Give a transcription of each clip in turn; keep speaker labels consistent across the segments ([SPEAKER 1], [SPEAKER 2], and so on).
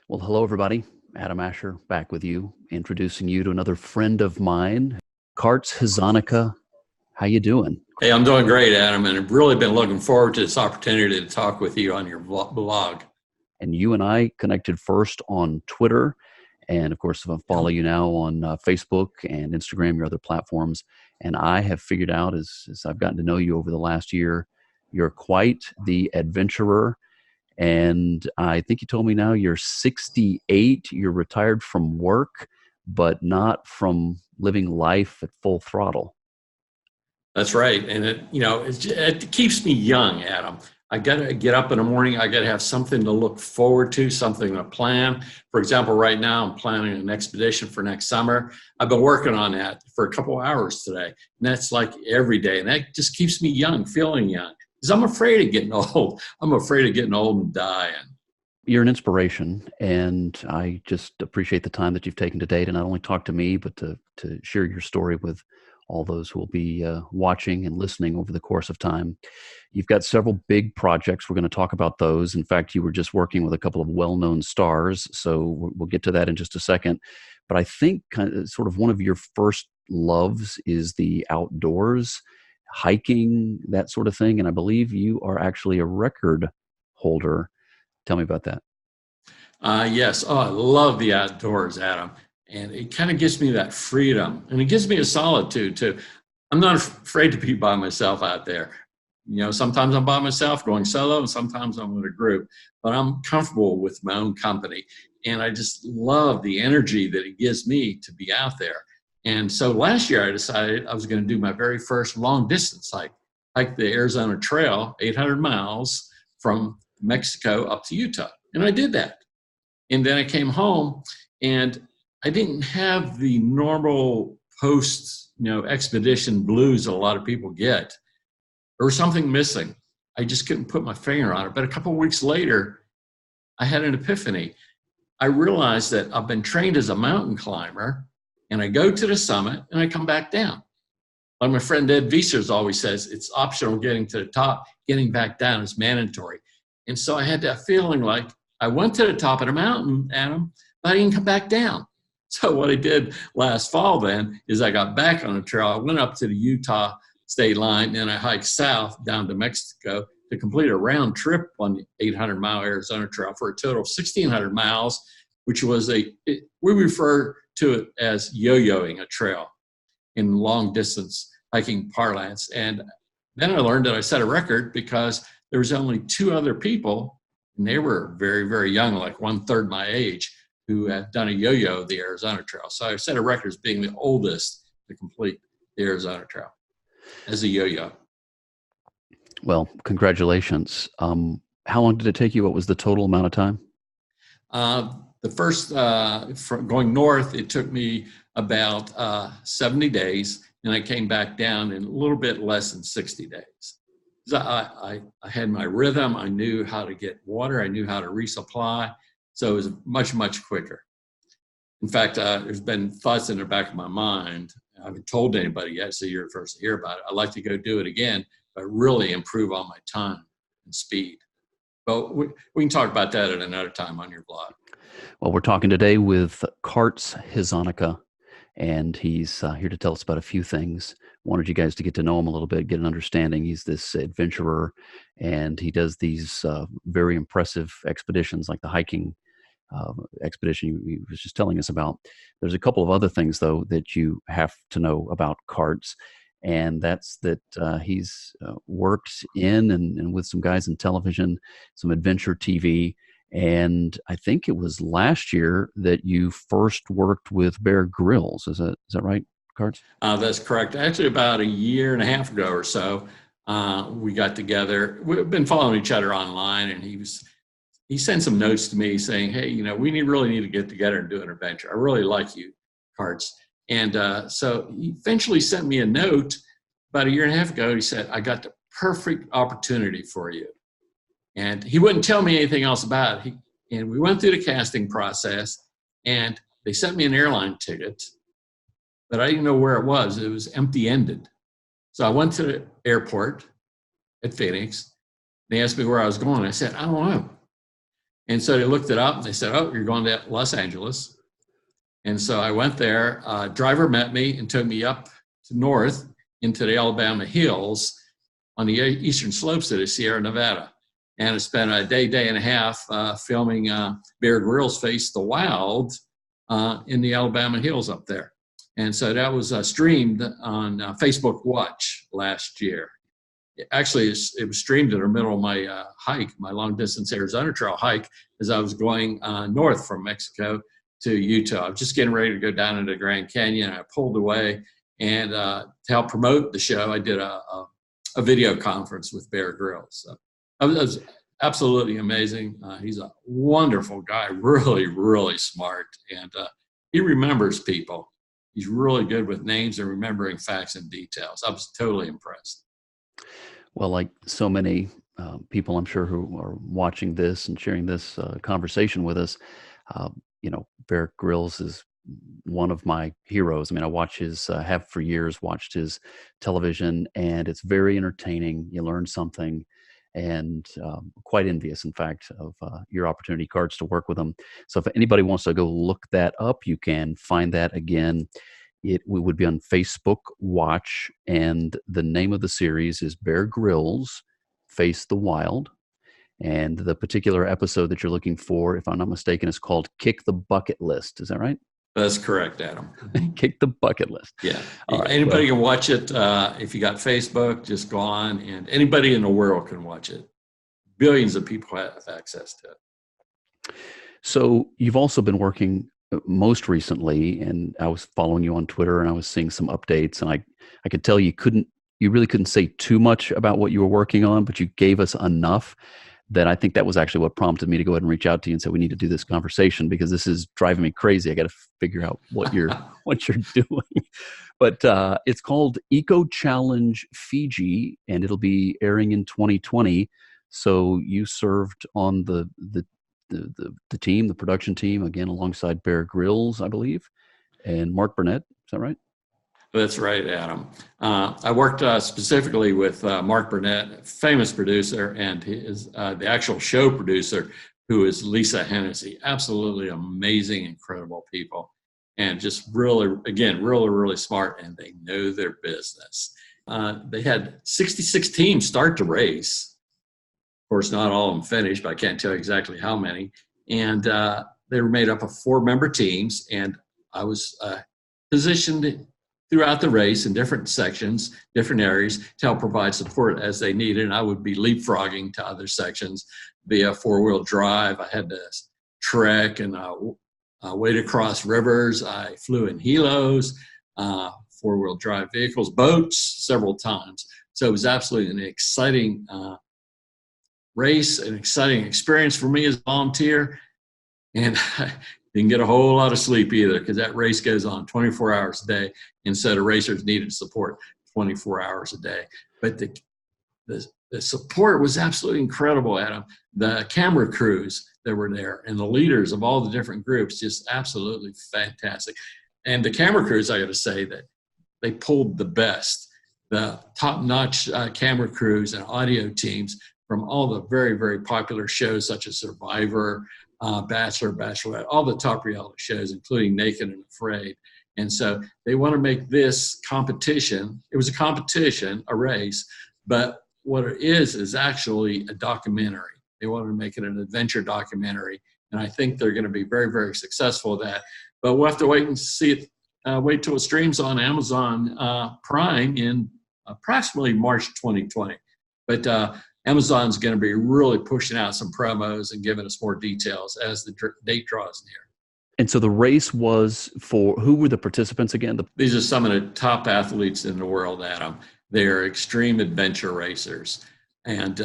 [SPEAKER 1] Well, hello, everybody. Adam Asher back with you, introducing you to another friend of mine, Karts Huseonica. How you doing?
[SPEAKER 2] Hey, I'm doing great, Adam, and I've really been looking forward to this opportunity to talk with you on your blog.
[SPEAKER 1] And you and I connected first on Twitter, and of course, I follow you now on Facebook and Instagram, your other platforms. And I have figured out, as I've gotten to know you over the last year, you're quite the adventurer. And I think you told me now you're 68, you're retired from work, but not from living life at full throttle.
[SPEAKER 2] That's right, and it keeps me young, Adam. I got to get up in the morning. I got to have something to look forward to, something to plan. For example, right now I'm planning an expedition for next summer. I've been working on that for a couple of hours today, and that's like every day, and that just keeps me young, feeling young. Because I'm afraid of getting old. I'm afraid of getting old and dying.
[SPEAKER 1] You're an inspiration, and I just appreciate the time that you've taken today to not only talk to me, but to share your story with all those who will be watching and listening over the course of time. You've got several big projects. We're going to talk about those. In fact, you were just working with a couple of well-known stars, so we'll get to that in just a second. But I think sort of one of your first loves is the outdoors, hiking, that sort of thing. And I believe you are actually a record holder. Tell me about that.
[SPEAKER 2] Yes. Oh, I love the outdoors, Adam. And it kind of gives me that freedom and it gives me a solitude too. I'm not afraid to be by myself out there. Sometimes I'm by myself going solo and sometimes I'm with a group, but I'm comfortable with my own company. And I just love the energy that it gives me to be out there. And so last year I decided I was going to do my very first long distance hike the Arizona Trail, 800 miles from Mexico up to Utah. And I did that. And then I came home and I didn't have the normal post, expedition blues that a lot of people get. There was something missing. I just couldn't put my finger on it. But a couple of weeks later, I had an epiphany. I realized that I've been trained as a mountain climber, and I go to the summit and I come back down. Like my friend Ed Viesers always says, it's optional getting to the top, getting back down is mandatory. And so I had that feeling like I went to the top of the mountain, Adam, but I didn't come back down. So what I did last fall then is I got back on the trail. I went up to the Utah state line and I hiked south down to Mexico to complete a round trip on the 800-mile Arizona Trail for a total of 1,600 miles, which was we refer to it as yo-yoing a trail in long distance hiking parlance. And then I learned that I set a record because there was only two other people, and they were very, very young, like 1/3 my age, who had done a yo-yo the Arizona Trail. So I set a record as being the oldest to complete the Arizona Trail as a yo-yo.
[SPEAKER 1] Well, congratulations. How long did it take you? What was the total amount of time?
[SPEAKER 2] The first, from going north, it took me about 70 days, and I came back down in a little bit less than 60 days. I had my rhythm. I knew how to get water. I knew how to resupply. So it was much, much quicker. In fact, there's been thoughts in the back of my mind. I haven't told anybody yet, so you're the first to hear about it. I'd like to go do it again, but really improve on my time and speed. But we can talk about that at another time on your blog.
[SPEAKER 1] Well, we're talking today with Karts Huseonica, and he's here to tell us about a few things. Wanted you guys to get to know him a little bit, get an understanding. He's this adventurer, and he does these very impressive expeditions like the hiking expedition he was just telling us about. There's a couple of other things, though, that you have to know about Karts, and that's that he's worked in and with some guys in television, some adventure TV, and I think it was last year that you first worked with Bear Grylls. Is that right, Karts?
[SPEAKER 2] That's correct. Actually, about a year and a half ago or so, we got together. We've been following each other online, and he sent some notes to me saying, "Hey, we really need to get together and do an adventure. I really like you, Karts." And so he eventually sent me a note about a year and a half ago. He said, "I got the perfect opportunity for you." And he wouldn't tell me anything else about it. And we went through the casting process, and they sent me an airline ticket, but I didn't know where it was. It was empty-ended. So I went to the airport at Phoenix. They asked me where I was going. I said, "I don't know." And so they looked it up and they said, oh, you're going to Los Angeles. And so I went there. Driver met me and took me up to north into the Alabama hills on the eastern slopes of the Sierra Nevada. And I spent a day and a half filming Bear Grylls Face the Wild in the Alabama hills up there. And so that was streamed on Facebook Watch last year. Actually, it was streamed in the middle of my hike, my long distance Arizona Trail hike, as I was going north from Mexico to Utah. I was just getting ready to go down into the Grand Canyon. I pulled away, and to help promote the show, I did a video conference with Bear Grylls. So that was absolutely amazing. He's a wonderful guy, really, really smart, and he remembers people. He's really good with names and remembering facts and details. I was totally impressed.
[SPEAKER 1] Well, like so many people, I'm sure, who are watching this and sharing this conversation with us, Bear Grylls is one of my heroes. I mean, I watch have for years watched his television, and it's very entertaining. You learn something, and quite envious, in fact, of your opportunity, Karts, to work with him. So if anybody wants to go look that up, you can find that again. It would be on Facebook Watch, and the name of the series is Bear Grylls Face the Wild. And the particular episode that you're looking for, if I'm not mistaken, is called Kick the Bucket List. Is that right?
[SPEAKER 2] That's correct, Adam.
[SPEAKER 1] Kick the Bucket List.
[SPEAKER 2] Yeah.
[SPEAKER 1] Right,
[SPEAKER 2] anybody can watch it. If you got Facebook, just go on, and anybody in the world can watch it. Billions of people have access to it.
[SPEAKER 1] So you've also been working most recently, and I was following you on Twitter, and I was seeing some updates, and I could tell you really couldn't say too much about what you were working on, but you gave us enough that I think that was actually what prompted me to go ahead and reach out to you and say, we need to do this conversation because this is driving me crazy. I got to figure out what you're doing. But it's called Eco Challenge Fiji, and it'll be airing in 2020. So you served on the team, the production team, again, alongside Bear Grylls, I believe, and Mark Burnett. Is that right?
[SPEAKER 2] That's right, Adam. I worked specifically with Mark Burnett, famous producer, and his the actual show producer, who is Lisa Hennessy. Absolutely amazing, incredible people, and just really, again, really, really smart, and they know their business. They had 66 teams start the race. Of course, not all of them finished, but I can't tell you exactly how many. And they were made up of 4-member teams, and I was positioned throughout the race in different sections, different areas to help provide support as they needed. And I would be leapfrogging to other sections via 4-wheel drive. I had to trek and wade across rivers. I flew in helos, 4-wheel drive vehicles, boats several times. So it was absolutely an exciting race, an exciting experience for me as a volunteer. And I didn't get a whole lot of sleep either because that race goes on 24 hours a day. And so the racers needed support 24 hours a day. But the support was absolutely incredible, Adam. The camera crews that were there and the leaders of all the different groups, just absolutely fantastic. And the camera crews, I got to say that they pulled the best, the top-notch camera crews and audio teams from all the very, very popular shows such as Survivor, Bachelor, Bachelorette, all the top reality shows, including Naked and Afraid. And so they want to make this competition. It was a competition, a race, but what it is actually a documentary. They wanted to make it an adventure documentary, and I think they're going to be very, very successful at that. But we'll have to wait and see it. Wait till it streams on Amazon Prime in approximately March 2020. But Amazon's going to be really pushing out some promos and giving us more details as the date draws near.
[SPEAKER 1] And so the race was for, who were the participants again?
[SPEAKER 2] These are some of the top athletes in the world, Adam. They are extreme adventure racers. And,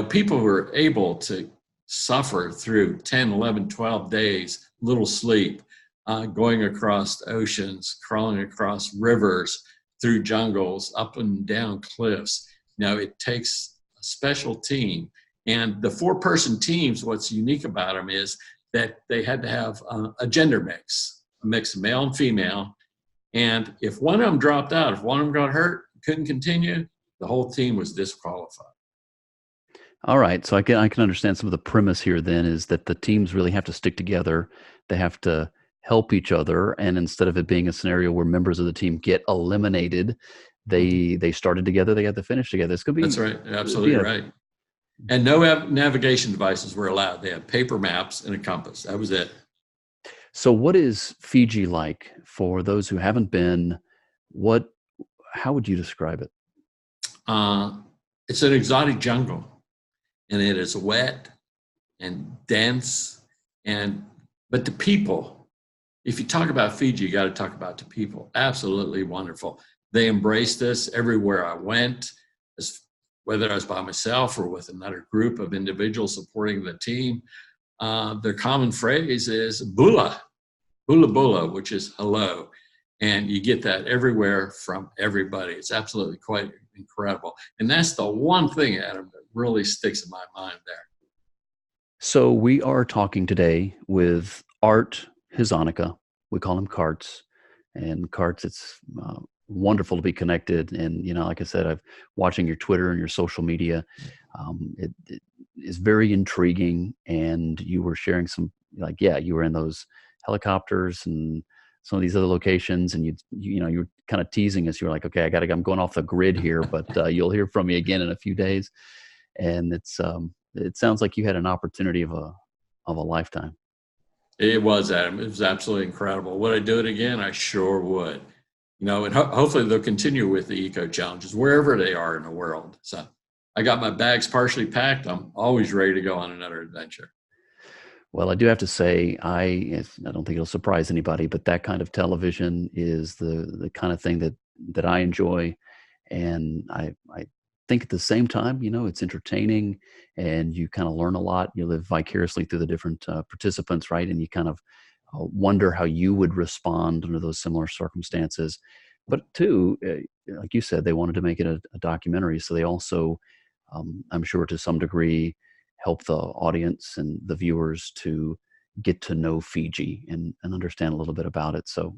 [SPEAKER 2] people who are able to suffer through 10, 11, 12 days, little sleep, going across oceans, crawling across rivers, through jungles, up and down cliffs. It takes a special team. And the 4-person teams, what's unique about them is that they had to have a gender mix, a mix of male and female. And if one of them dropped out, if one of them got hurt, couldn't continue, the whole team was disqualified.
[SPEAKER 1] All right. So I can understand some of the premise here then is that the teams really have to stick together. They have to help each other. And instead of it being a scenario where members of the team get eliminated,
[SPEAKER 2] Mhm.
[SPEAKER 1] they started together, they got to finish together. It's
[SPEAKER 2] That's right. You're
[SPEAKER 1] gonna be
[SPEAKER 2] absolutely
[SPEAKER 1] a
[SPEAKER 2] right. And no navigation devices were allowed. They had paper maps and a compass. That was it.
[SPEAKER 1] so what is Fiji like for those who haven't been? What how would you describe it?
[SPEAKER 2] Uh, it's an exotic jungle, and it is wet and dense. And but the people, if you talk about Fiji, you got to talk about the people. Absolutely wonderful. They embraced us everywhere I went, as, whether I was by myself or with another group of individuals supporting the team. Their common phrase is "bula," "bula bula," which is hello, and you get that everywhere from everybody. It's absolutely quite incredible, and that's the one thing, Adam, that really sticks in my mind there.
[SPEAKER 1] So we are talking today with Art Hisonica. We call him Karts, and Karts. It's wonderful to be connected. And like I said, I've watching your Twitter and your social media. It is very intriguing. And you were sharing some, like, yeah, you were in those helicopters and some of these other locations, and you were kind of teasing us. You were like, okay, I'm going off the grid here, but you'll hear from me again in a few days. And it sounds like you had an opportunity of a lifetime.
[SPEAKER 2] It was, Adam. It was absolutely incredible. Would I do it again? I sure would. And hopefully they'll continue with the eco challenges wherever they are in the world. So I got my bags partially packed. I'm always ready to go on another adventure.
[SPEAKER 1] Well, I do have to say, I don't think it'll surprise anybody, but that kind of television is the kind of thing that I enjoy, and I think at the same time, it's entertaining, and you kind of learn a lot. You live vicariously through the different participants, right? And you kind of wonder how you would respond under those similar circumstances. But two, like you said, they wanted to make it a documentary, so they also, I'm sure, to some degree, help the audience and the viewers to get to know Fiji and understand a little bit about it. So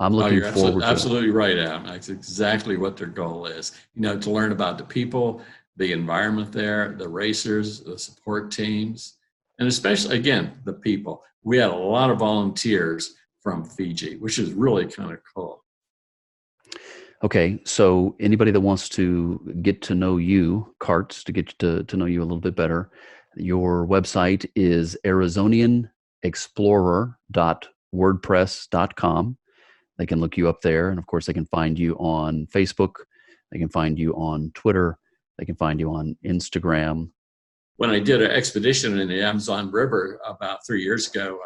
[SPEAKER 1] I'm
[SPEAKER 2] Oh,
[SPEAKER 1] looking
[SPEAKER 2] you're
[SPEAKER 1] forward to it.
[SPEAKER 2] absolutely right, Adam. That's exactly what their goal is. To learn about the people, the environment there, the racers, the support teams, and especially, again, the people. We had a lot of volunteers from Fiji, which is really kind of cool.
[SPEAKER 1] Okay, so anybody that wants to get to know you, Karts, to get to know you a little bit better, your website is arizonianexplorer.wordpress.com. They can look you up there, and of course, they can find you on Facebook. They can find you on Twitter. They can find you on Instagram.
[SPEAKER 2] When I did an expedition in the Amazon River about 3 years ago,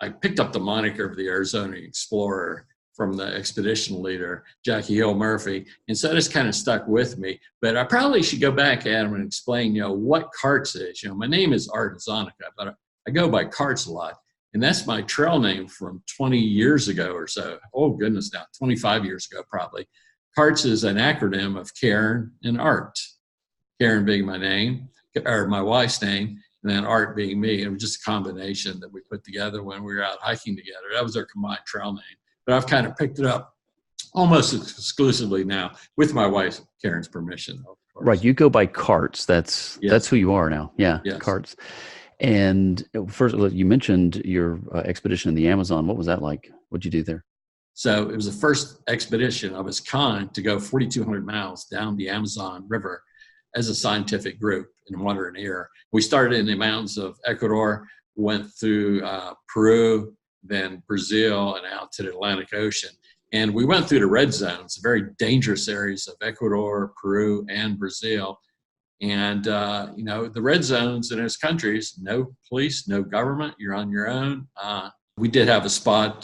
[SPEAKER 2] I picked up the moniker of the Arizona Explorer from the expedition leader, Jackie Hill Murphy. And so this kind of stuck with me. But I probably should go back, Adam, and explain, what Karts is. My name is Art Huseonica, but I go by Karts a lot. And that's my trail name from 20 years ago or so. Oh, goodness, now, 25 years ago, probably. Karts is an acronym of Karen and Art. Karen being my name, or my wife's name, and then Art being me. It was just a combination that we put together when we were out hiking together. That was our combined trail name. But I've kind of picked it up almost exclusively now with my wife Karen's permission, of
[SPEAKER 1] Right,
[SPEAKER 2] course.
[SPEAKER 1] you go by Karts. That's
[SPEAKER 2] Yes,
[SPEAKER 1] who you are now. Yeah,
[SPEAKER 2] yes.
[SPEAKER 1] Karts. And first, you mentioned your expedition in the Amazon. What was that like? What'd you do there?
[SPEAKER 2] So it was the first expedition of its kind to go 4,200 miles down the Amazon River as a scientific group in water and air. We started in the mountains of Ecuador, went through Peru, then Brazil, and out to the Atlantic Ocean. And we went through the red zones, very dangerous areas of Ecuador, Peru, and Brazil. And, the red zones in those countries, no police, no government, you're on your own. We did have a spot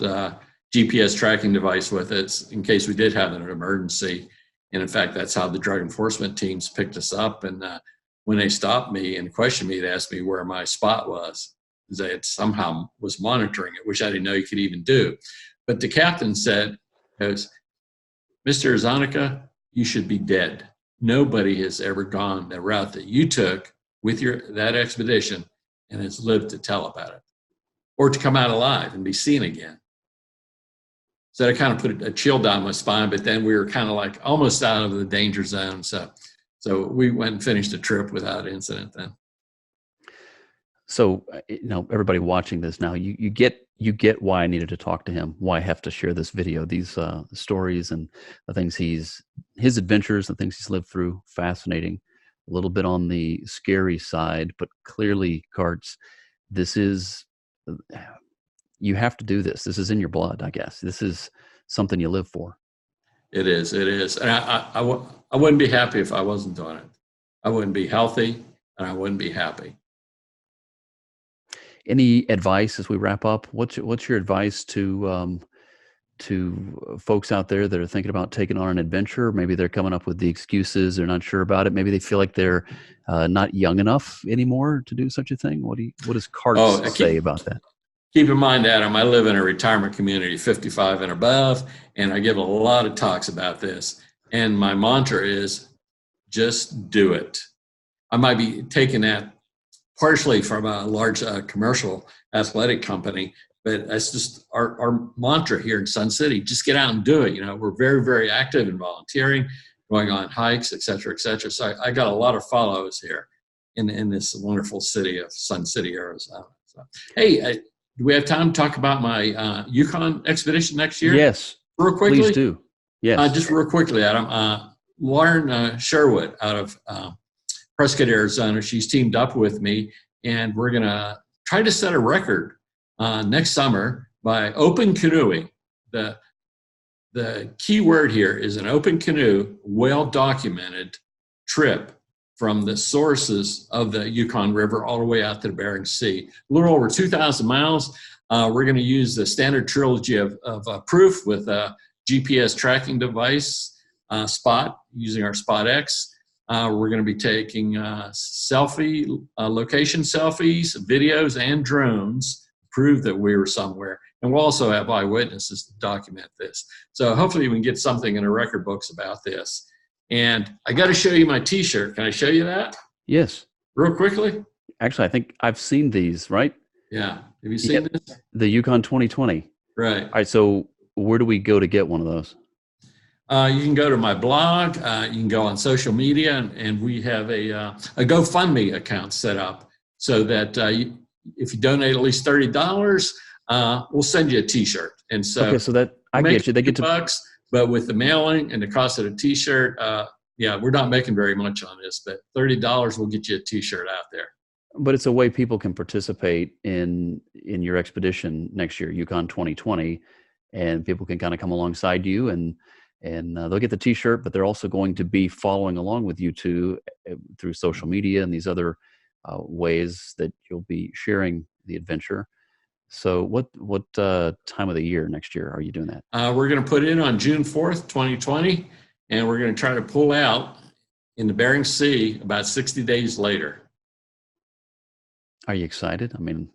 [SPEAKER 2] GPS tracking device with it in case we did have an emergency. And in fact, that's how the drug enforcement teams picked us up. And when they stopped me and questioned me, they asked me where my spot was. They had somehow was monitoring it, which I didn't know you could even do. But the captain said, "Mr. Huseonica, you should be dead. Nobody has ever gone the route that you took with that expedition and has lived to tell about it, or to come out alive and be seen again." So that kind of put a chill down my spine, but then we were kind of like almost out of the danger zone. So So we went and finished the trip without incident then.
[SPEAKER 1] So, everybody watching this now, you get why I needed to talk to him, why I have to share this video, these stories and the things his adventures, the things he's lived through, fascinating. A little bit on the scary side, but clearly, Karts, this is you have to do this. This is in your blood, I guess. This is something you live for.
[SPEAKER 2] It is, and I wouldn't be happy if I wasn't doing it. I wouldn't be healthy, and I wouldn't be happy.
[SPEAKER 1] Any advice as we wrap up? What's your advice to folks out there that are thinking about taking on an adventure? Maybe they're coming up with the excuses. They're not sure about it. Maybe they feel like they're not young enough anymore to do such a thing. What does Karts say about that?
[SPEAKER 2] Keep in mind, Adam, I live in a retirement community, 55 and above, and I give a lot of talks about this. And my mantra is just do it. I might be taking that partially from a large commercial athletic company, but that's just our mantra here in Sun City. Just get out and do it. We're very, very active in volunteering, going on hikes, et cetera, et cetera. So I got a lot of follows here in this wonderful city of Sun City, Arizona. So, hey, do we have time to talk about my Yukon expedition next year?
[SPEAKER 1] Yes.
[SPEAKER 2] Real quickly?
[SPEAKER 1] Please do. Yes.
[SPEAKER 2] Just real quickly, Adam. Lauren Sherwood out of Prescott, Arizona. She's teamed up with me, and we're going to try to set a record next summer by open canoeing. The key word here is an open canoe, well-documented trip from the sources of the Yukon River all the way out to the Bering Sea. A little over 2,000 miles. We're going to use the standard trilogy of proof with a GPS tracking device, Spot, using our Spot X. We're going to be taking location selfies, videos, and drones to prove that we were somewhere. And we'll also have eyewitnesses to document this. So hopefully we can get something in the record books about this. And I got to show you my T-shirt. Can I show you that?
[SPEAKER 1] Yes.
[SPEAKER 2] Real quickly?
[SPEAKER 1] Actually, I think I've seen these, right?
[SPEAKER 2] Yeah. Have you seen this?
[SPEAKER 1] The Yukon 2020.
[SPEAKER 2] Right.
[SPEAKER 1] All right. So where do we go to get one of those?
[SPEAKER 2] You can go to my blog. You can go on social media, and we have a GoFundMe account set up so that if you donate at least $30, we'll send you a T-shirt. And so,
[SPEAKER 1] okay, so that I get you. They get
[SPEAKER 2] $2, but with the mailing and the cost of the T-shirt, we're not making very much on this, but $30 will get you a T-shirt out there.
[SPEAKER 1] But it's a way people can participate in your expedition next year, Yukon 2020, and people can kind of come alongside you and they'll get the T-shirt, but they're also going to be following along with you two through social media and these other ways that you'll be sharing the adventure. So what time of the year next year are you doing that?
[SPEAKER 2] We're going to put in on June 4th, 2020, and we're going to try to pull out in the Bering Sea about 60 days later.
[SPEAKER 1] Are you excited? I mean,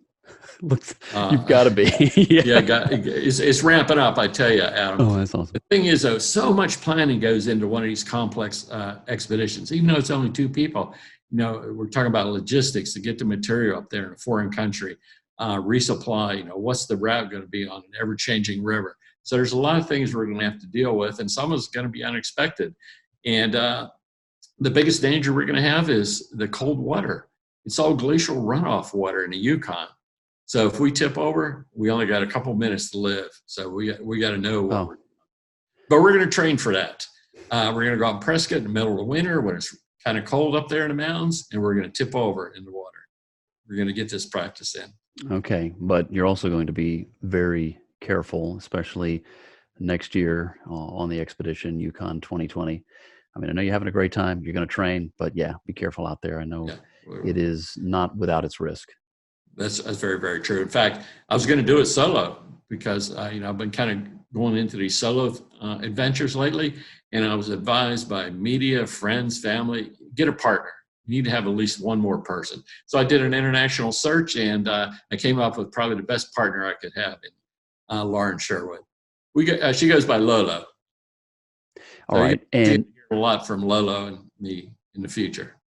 [SPEAKER 1] you've got to be.
[SPEAKER 2] Yeah, it's ramping up, I tell you, Adam.
[SPEAKER 1] Oh, that's awesome.
[SPEAKER 2] The thing is, though, so much planning goes into one of these complex expeditions. Even though it's only 2 people, we're talking about logistics to get the material up there in a foreign country, resupply. What's the route going to be on an ever-changing river? So there's a lot of things we're going to have to deal with, and some of it's going to be unexpected. And the biggest danger we're going to have is the cold water. It's all glacial runoff water in the Yukon. So if we tip over, we only got a couple minutes to live. So we got to know what we're doing. But we're going to train for that. We're going to go out in Prescott in the middle of the winter when it's kind of cold up there in the mountains, and we're going to tip over in the water. We're going to get this practice in.
[SPEAKER 1] Okay, but you're also going to be very careful, especially next year on the expedition, Yukon 2020. I mean, I know you're having a great time. You're going to train, but yeah, be careful out there. I know it is not without its risk.
[SPEAKER 2] That's very, very true. In fact, I was going to do it solo because, I've been kind of going into these solo adventures lately, and I was advised by media, friends, family, get a partner. You need to have at least one more person. So I did an international search, and I came up with probably the best partner I could have in Lauren Sherwood. She goes by Lolo.
[SPEAKER 1] All right.
[SPEAKER 2] And hear a lot from Lolo and me in the future.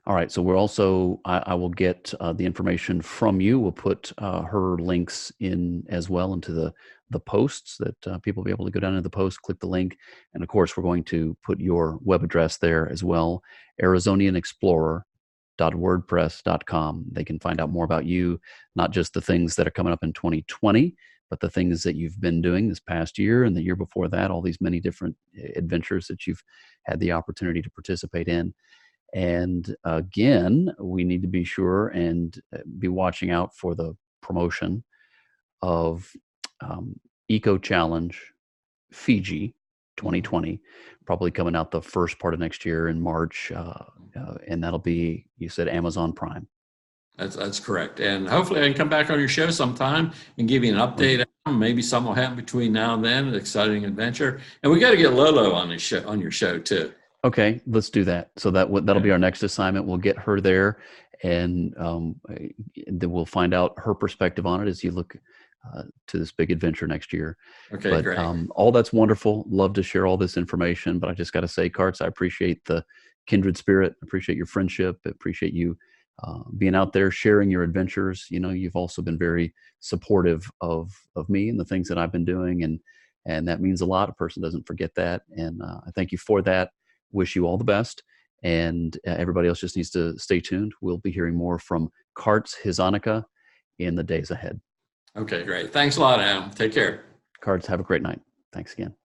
[SPEAKER 1] All right. So we're also, I will get the information from you. We'll put her links in as well into the posts that people will be able to go down into the post, click the link. And of course, we're going to put your web address there as well, arizonianexplorer.wordpress.com. They can find out more about you, not just the things that are coming up in 2020, but the things that you've been doing this past year and the year before that, all these many different adventures that you've had the opportunity to participate in. And again, we need to be sure and be watching out for the promotion of um, Eco Challenge Fiji
[SPEAKER 2] Mhm.
[SPEAKER 1] 2020, probably coming out the first part of next year in March. And that'll be, you said, Amazon Prime.
[SPEAKER 2] That's correct. And hopefully I can come back on your show sometime and give you an
[SPEAKER 1] Well,
[SPEAKER 2] update. Maybe something will happen between now and then, an exciting adventure. And we got to get Lolo on this show, on your show too.
[SPEAKER 1] okay, let's do that. So that'll
[SPEAKER 2] Yeah.
[SPEAKER 1] be our next assignment. We'll get her there, and then we'll find out her perspective on it as you look to this big adventure next year.
[SPEAKER 2] Okay,
[SPEAKER 1] But
[SPEAKER 2] great.
[SPEAKER 1] all that's wonderful. Love to share all this information. But I just got to say, Karts, I appreciate the kindred spirit. Appreciate your friendship. Appreciate you being out there sharing your adventures. You know, you've also been very supportive of me and the things that I've been doing, and that means a lot. A person doesn't forget that, and I thank you for that. Wish you all the best. And everybody else just needs to stay tuned. We'll be hearing more from Karts Huseonica in the days ahead.
[SPEAKER 2] Okay, great. Thanks a lot, Adam. Take care.
[SPEAKER 1] Karts, have a great night. Thanks again.